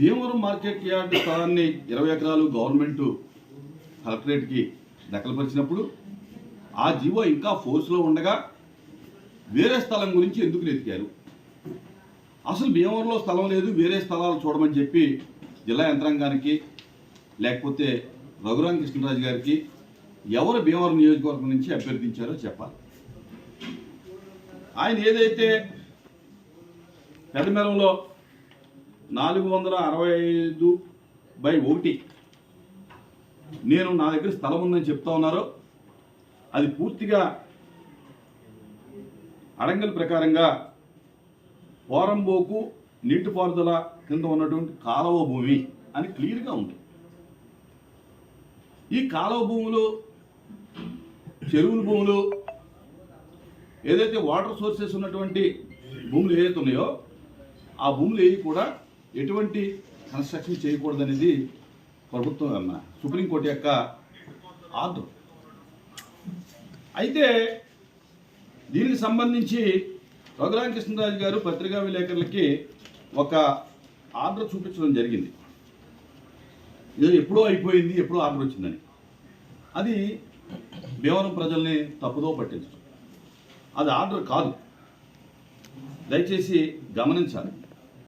Bhimavaram market yard స్థలాన్ని 20 ఎకరాలు government కలెక్టరేట్కి దఖలుపరిచినప్పుడు ఆ జీవో ఇంకా ఫోర్స్లో ఉండగా వేరే స్థలం గురించి ఎందుకు వెతికారు? అసలు భీమవరంలో స్థలం లేదు, వేరే స్థలాలు చూడమని చెప్పి జిల్లా యంత్రాంగానికి లేకపోతే రఘురామ కృష్ణరాజు గారికి ఎవరు భీమవరం నియోజకవర్గం నుంచి అభ్యర్థించారో చెప్పాలి. ఆయన ఏదైతే పెదమెలంలో 465/1 నేను నా దగ్గర స్థలం ఉందని చెప్తా ఉన్నారో అది పూర్తిగా అడంగల్ ప్రకారంగా పోరంబోకు నీటిపారుదల కింద ఉన్నటువంటి కాలువ భూమి అని క్లియర్గా ఉంది. ఈ కాలువ భూములు, చెరువుల భూములు, ఏదైతే వాటర్ సోర్సెస్ ఉన్నటువంటి భూములు ఏదైతే ఉన్నాయో ఆ భూములు ఏవి కూడా ఎటువంటి కన్స్ట్రక్షన్ చేయకూడదనేది ప్రభుత్వం సుప్రీంకోర్టు యొక్క ఆర్డర్. అయితే దీనికి సంబంధించి రఘురామ కృష్ణరాజు గారు పత్రికా విలేకరులకి ఒక ఆర్డర్ చూపించడం జరిగింది. ఇది ఎప్పుడో అయిపోయింది, ఎప్పుడో ఆర్డర్ వచ్చిందని. అది భీమవరం ప్రజల్ని తప్పుదో పట్టించడం. అది ఆర్డర్ కాదు, దయచేసి గమనించాలి.